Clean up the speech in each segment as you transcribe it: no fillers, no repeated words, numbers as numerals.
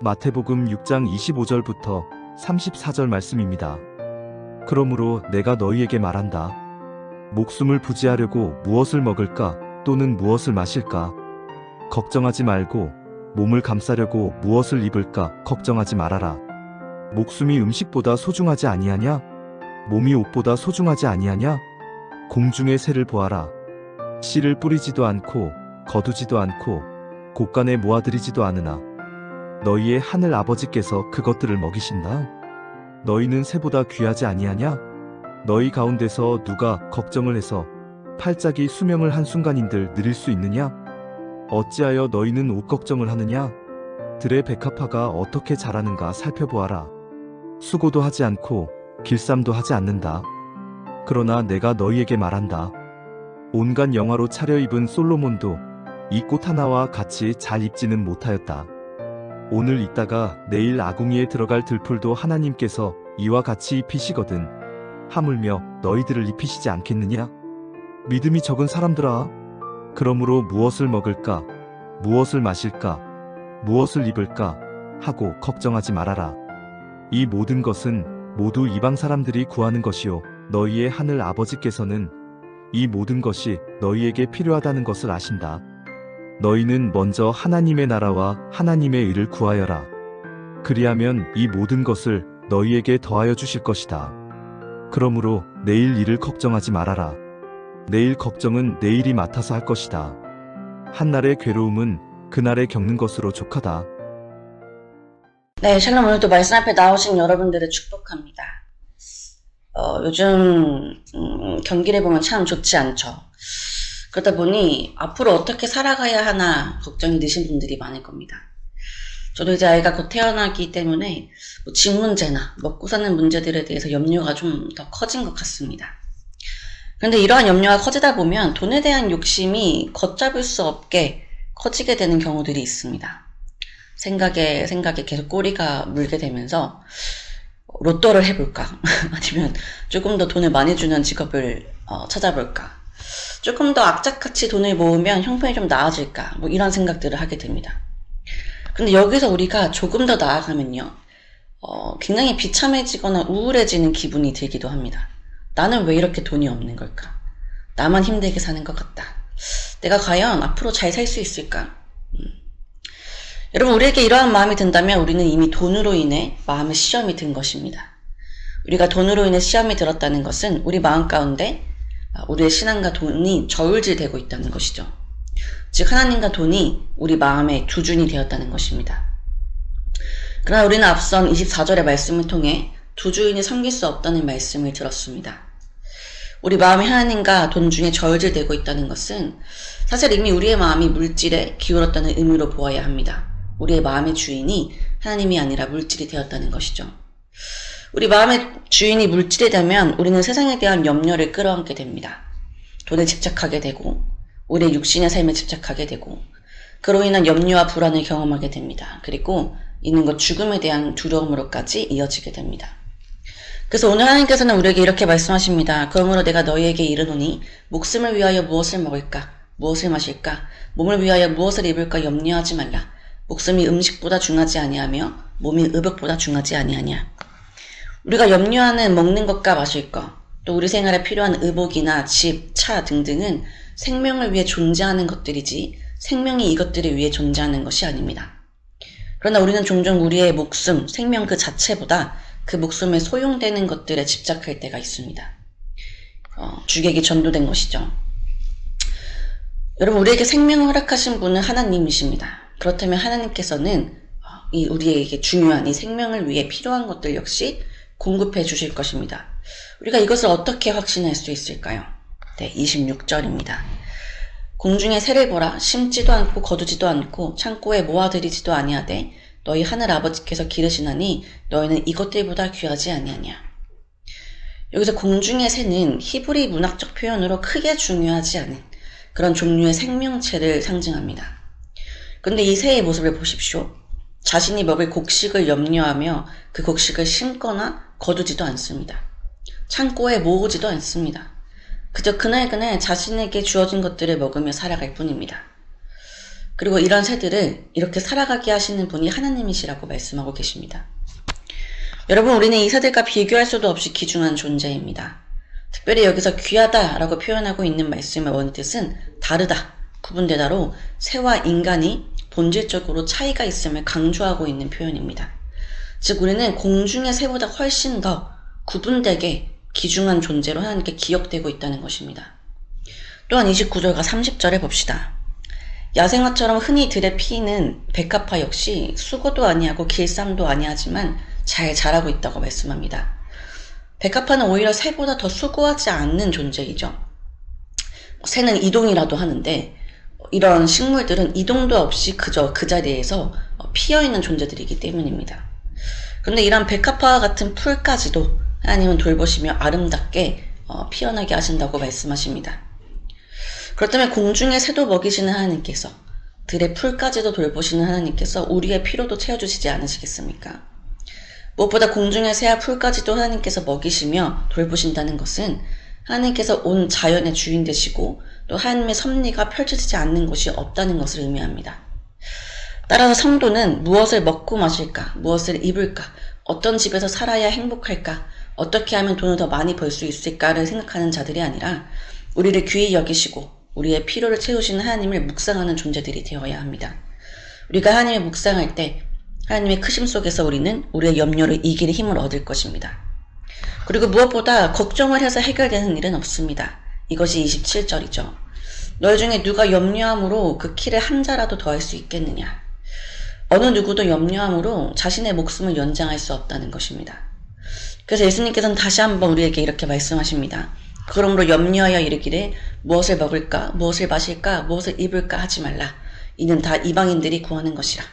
마태복음 6장 25절부터 34절 말씀입니다. 그러므로 내가 너희에게 말한다. 목숨을 부지하려고 무엇을 먹을까 또는 무엇을 마실까? 걱정하지 말고 몸을 감싸려고 무엇을 입을까 걱정하지 말아라. 목숨이 음식보다 소중하지 아니하냐? 몸이 옷보다 소중하지 아니하냐? 공중의 새를 보아라. 씨를 뿌리지도 않고 거두지도 않고 곳간에 모아들이지도 않으나 너희의 하늘 아버지께서 그것들을 먹이신다. 너희는 새보다 귀하지 아니하냐? 너희 가운데서 누가 걱정을 해서 팔짝이 수명을 한순간인들 누릴 수 있느냐? 어찌하여 너희는 옷 걱정을 하느냐? 들의 백합화가 어떻게 자라는가 살펴보아라. 수고도 하지 않고 길쌈도 하지 않는다. 그러나 내가 너희에게 말한다. 온갖 영화로 차려입은 솔로몬도 이 꽃 하나와 같이 잘 입지는 못하였다. 오늘 있다가 내일 아궁이에 들어갈 들풀도 하나님께서 이와 같이 입히시거든 하물며 너희들을 입히시지 않겠느냐? 믿음이 적은 사람들아, 그러므로 무엇을 먹을까, 무엇을 마실까, 무엇을 입을까 하고 걱정하지 말아라. 이 모든 것은 모두 이방 사람들이 구하는 것이요 너희의 하늘 아버지께서는 이 모든 것이 너희에게 필요하다는 것을 아신다. 너희는 먼저 하나님의 나라와 하나님의 의를 구하여라. 그리하면 이 모든 것을 너희에게 더하여 주실 것이다. 그러므로 내일 일을 걱정하지 말아라. 내일 걱정은 내일이 맡아서 할 것이다. 한날의 괴로움은 그날에 겪는 것으로 족하다. 네, 샬롬. 오늘도 말씀 앞에 나오신 여러분들을 축복합니다. 요즘 경기를 보면 참 좋지 않죠. 그러다 보니 앞으로 어떻게 살아가야 하나 걱정이 되신 분들이 많을 겁니다. 저도 이제 아이가 곧 태어나기 때문에 집 문제나 먹고 사는 문제들에 대해서 염려가 좀 더 커진 것 같습니다. 그런데 이러한 염려가 커지다 보면 돈에 대한 욕심이 걷잡을 수 없게 커지게 되는 경우들이 있습니다. 생각에 계속 꼬리가 물게 되면서 로또를 해볼까? 아니면 조금 더 돈을 많이 주는 직업을 찾아볼까? 조금 더 악착같이 돈을 모으면 형편이 좀 나아질까? 뭐 이런 생각들을 하게 됩니다. 근데 여기서 우리가 조금 더 나아가면요, 굉장히 비참해지거나 우울해지는 기분이 들기도 합니다. 나는 왜 이렇게 돈이 없는 걸까? 나만 힘들게 사는 것 같다. 내가 과연 앞으로 잘 살 수 있을까? 여러분, 우리에게 이러한 마음이 든다면 우리는 이미 돈으로 인해 마음의 시험이 든 것입니다. 우리가 돈으로 인해 시험이 들었다는 것은 우리 마음 가운데 우리의 신앙과 돈이 저울질되고 있다는 것이죠. 즉 하나님과 돈이 우리 마음의 두준이 되었다는 것입니다. 그러나 우리는 앞선 24절의 말씀을 통해 두 주인이 섬길 수 없다는 말씀을 들었습니다. 우리 마음이 하나님과 돈 중에 저울질되고 있다는 것은 사실 이미 우리의 마음이 물질에 기울었다는 의미로 보아야 합니다. 우리의 마음의 주인이 하나님이 아니라 물질이 되었다는 것이죠. 우리 마음의 주인이 물질이 되면 우리는 세상에 대한 염려를 끌어안게 됩니다. 돈에 집착하게 되고 우리의 육신의 삶에 집착하게 되고 그로 인한 염려와 불안을 경험하게 됩니다. 그리고 이는 것 죽음에 대한 두려움으로까지 이어지게 됩니다. 그래서 오늘 하나님께서는 우리에게 이렇게 말씀하십니다. 그러므로 내가 너희에게 이르노니 목숨을 위하여 무엇을 먹을까, 무엇을 마실까, 몸을 위하여 무엇을 입을까 염려하지 말라. 목숨이 음식보다 중하지 아니하며 몸이 의복보다 중하지 아니하냐. 우리가 염려하는 먹는 것과 마실 것, 또 우리 생활에 필요한 의복이나 집, 차 등등은 생명을 위해 존재하는 것들이지 생명이 이것들을 위해 존재하는 것이 아닙니다. 그러나 우리는 종종 우리의 목숨, 생명 그 자체보다 그 목숨에 소용되는 것들에 집착할 때가 있습니다. 주객이 전도된 것이죠. 여러분, 우리에게 생명을 허락하신 분은 하나님이십니다. 그렇다면 하나님께서는 우리에게 중요한 이 생명을 위해 필요한 것들 역시 공급해 주실 것입니다. 우리가 이것을 어떻게 확신할 수 있을까요? 네, 26절입니다. 공중의 새를 보라. 심지도 않고 거두지도 않고 창고에 모아들이지도 아니하되 너희 하늘 아버지께서 기르시나니 너희는 이것들보다 귀하지 아니하냐. 여기서 공중의 새는 히브리 문학적 표현으로 크게 중요하지 않은 그런 종류의 생명체를 상징합니다. 그런데 이 새의 모습을 보십시오. 자신이 먹을 곡식을 염려하며 그 곡식을 심거나 거두지도 않습니다. 창고에 모으지도 않습니다. 그저 그날그날 자신에게 주어진 것들을 먹으며 살아갈 뿐입니다. 그리고 이런 새들을 이렇게 살아가게 하시는 분이 하나님이시라고 말씀하고 계십니다. 여러분, 우리는 이 새들과 비교할 수도 없이 귀중한 존재입니다. 특별히 여기서 귀하다라고 표현하고 있는 말씀의 원뜻은 다르다, 구분되다로 새와 인간이 본질적으로 차이가 있음을 강조하고 있는 표현입니다. 즉 우리는 공중의 새보다 훨씬 더 구분되게 귀중한 존재로 하나님께 기억되고 있다는 것입니다. 또한 29절과 30절에 봅시다. 야생화처럼 흔히 들에 피는 백합화 역시 수고도 아니하고 길쌈도 아니하지만 잘 자라고 있다고 말씀합니다. 백합화는 오히려 새보다 더 수고하지 않는 존재이죠. 새는 이동이라도 하는데 이런 식물들은 이동도 없이 그저 그 자리에서 피어있는 존재들이기 때문입니다. 그런데 이런 백합화와 같은 풀까지도 하나님은 돌보시며 아름답게 피어나게 하신다고 말씀하십니다. 그렇다면 공중의 새도 먹이시는 하나님께서 들의 풀까지도 돌보시는 하나님께서 우리의 피로도 채워주시지 않으시겠습니까? 무엇보다 공중의 새와 풀까지도 하나님께서 먹이시며 돌보신다는 것은 하나님께서 온 자연의 주인 되시고 또 하나님의 섭리가 펼쳐지지 않는 곳이 없다는 것을 의미합니다. 따라서 성도는 무엇을 먹고 마실까, 무엇을 입을까, 어떤 집에서 살아야 행복할까, 어떻게 하면 돈을 더 많이 벌 수 있을까를 생각하는 자들이 아니라 우리를 귀히 여기시고 우리의 필요를 채우시는 하나님을 묵상하는 존재들이 되어야 합니다. 우리가 하나님을 묵상할 때 하나님의 크심 속에서 우리는 우리의 염려를 이길 힘을 얻을 것입니다. 그리고 무엇보다 걱정을 해서 해결되는 일은 없습니다. 이것이 27절이죠. 너희 중에 누가 염려함으로 그 키를 한 자라도 더할 수 있겠느냐. 어느 누구도 염려함으로 자신의 목숨을 연장할 수 없다는 것입니다. 그래서 예수님께서는 다시 한번 우리에게 이렇게 말씀하십니다. 그러므로 염려하여 이르기를 무엇을 먹을까, 무엇을 마실까, 무엇을 입을까 하지 말라. 이는 다 이방인들이 구하는 것이라.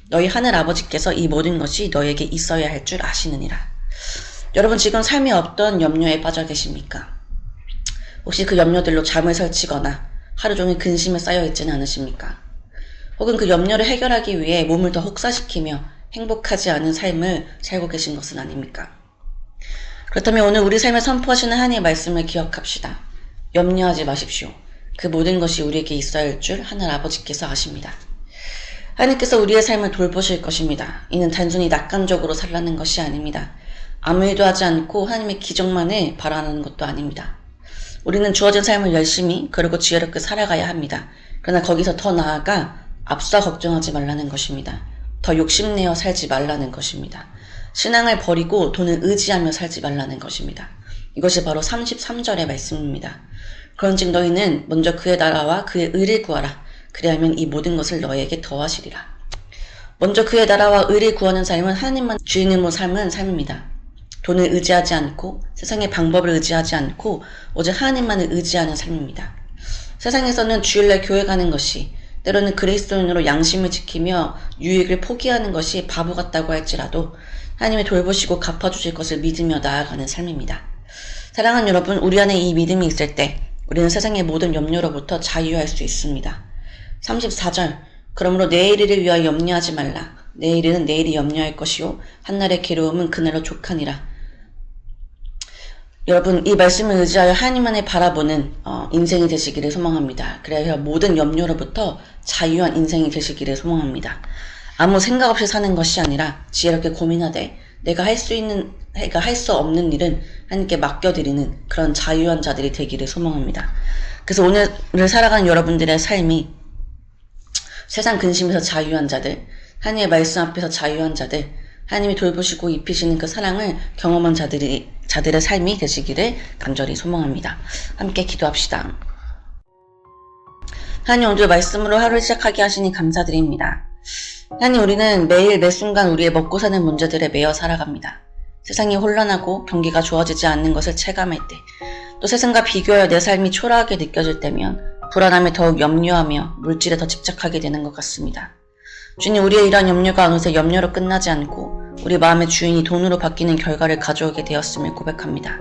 너희 하늘 아버지께서 이 모든 것이 너에게 있어야 할 줄 아시느니라. 여러분 지금 삶에 어떤 염려에 빠져 계십니까? 혹시 그 염려들로 잠을 설치거나 하루 종일 근심에 쌓여 있지는 않으십니까? 혹은 그 염려를 해결하기 위해 몸을 더 혹사시키며 행복하지 않은 삶을 살고 계신 것은 아닙니까? 그렇다면 오늘 우리 삶에 선포하시는 하나님의 말씀을 기억합시다. 염려하지 마십시오. 그 모든 것이 우리에게 있어야 할 줄 하늘 아버지께서 아십니다. 하나님께서 우리의 삶을 돌보실 것입니다. 이는 단순히 낙관적으로 살라는 것이 아닙니다. 아무 일도 하지 않고 하나님의 기적만을 바라는 것도 아닙니다. 우리는 주어진 삶을 열심히 그리고 지혜롭게 살아가야 합니다. 그러나 거기서 더 나아가 앞서 걱정하지 말라는 것입니다. 더 욕심내어 살지 말라는 것입니다. 신앙을 버리고 돈을 의지하며 살지 말라는 것입니다. 이것이 바로 33절의 말씀입니다. 그런즉 너희는 먼저 그의 나라와 그의 의를 구하라. 그리하면 이 모든 것을 너희에게 더하시리라. 먼저 그의 나라와 의를 구하는 삶은 하나님만 주인으로 삶은 삶입니다. 돈을 의지하지 않고 세상의 방법을 의지하지 않고 오직 하나님만을 의지하는 삶입니다. 세상에서는 주일날 교회 가는 것이 때로는 그리스도인으로 양심을 지키며 유익을 포기하는 것이 바보 같다고 할지라도 하나님이 돌보시고 갚아주실 것을 믿으며 나아가는 삶입니다. 사랑하는 여러분, 우리 안에 이 믿음이 있을 때 우리는 세상의 모든 염려로부터 자유할 수 있습니다. 34절 그러므로 내일을 위하여 염려하지 말라. 내일은 내일이 염려할 것이요 한날의 괴로움은 그날로 족하니라. 여러분 이 말씀을 의지하여 하나님만을 바라보는 인생이 되시기를 소망합니다. 그래야 모든 염려로부터 자유한 인생이 되시기를 소망합니다. 아무 생각 없이 사는 것이 아니라 지혜롭게 고민하되 내가 할 수 없는 일은 하나님께 맡겨드리는 그런 자유한 자들이 되기를 소망합니다. 그래서 오늘 살아가는 여러분들의 삶이 세상 근심에서 자유한 자들, 하나님의 말씀 앞에서 자유한 자들, 하나님이 돌보시고 입히시는 그 사랑을 경험한 자들의 삶이 되시기를 간절히 소망합니다. 함께 기도합시다. 하나님 오늘 말씀으로 하루를 시작하게 하시니 감사드립니다. 하나님 우리는 매일 매 순간 우리의 먹고 사는 문제들에 매여 살아갑니다. 세상이 혼란하고 경기가 좋아지지 않는 것을 체감할 때, 또 세상과 비교하여 내 삶이 초라하게 느껴질 때면 불안함에 더욱 염려하며 물질에 더 집착하게 되는 것 같습니다. 주님, 우리의 이러한 염려가 어느새 염려로 끝나지 않고 우리 마음의 주인이 돈으로 바뀌는 결과를 가져오게 되었음을 고백합니다.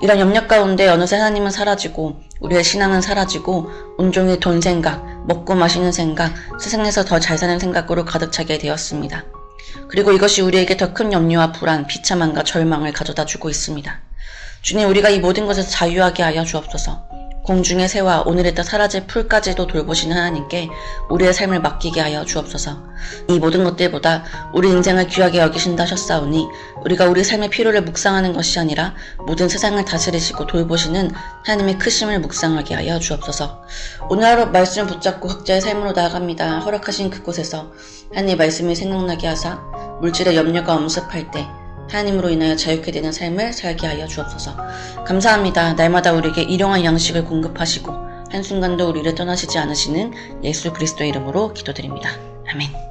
이런 염려 가운데 어느새 하나님은 사라지고 우리의 신앙은 사라지고 온종일 돈 생각, 먹고 마시는 생각, 세상에서 더 잘 사는 생각으로 가득 차게 되었습니다. 그리고 이것이 우리에게 더 큰 염려와 불안, 비참함과 절망을 가져다 주고 있습니다. 주님, 우리가 이 모든 것에서 자유하게 하여 주옵소서. 공중의 새와 오늘에 따 사라질 풀까지도 돌보시는 하나님께 우리의 삶을 맡기게 하여 주옵소서. 이 모든 것들보다 우리 인생을 귀하게 여기신다 하셨사오니 우리가 우리 삶의 필요를 묵상하는 것이 아니라 모든 세상을 다스리시고 돌보시는 하나님의 크심을 묵상하게 하여 주옵소서. 오늘 하루 말씀을 붙잡고 각자의 삶으로 나아갑니다. 허락하신 그곳에서 하나님의 말씀이 생각나게 하사 물질의 염려가 엄습할 때 하나님으로 인하여 자유케 되는 삶을 살게 하여 주옵소서. 감사합니다. 날마다 우리에게 일용할 양식을 공급하시고 한순간도 우리를 떠나시지 않으시는 예수 그리스도의 이름으로 기도드립니다. 아멘.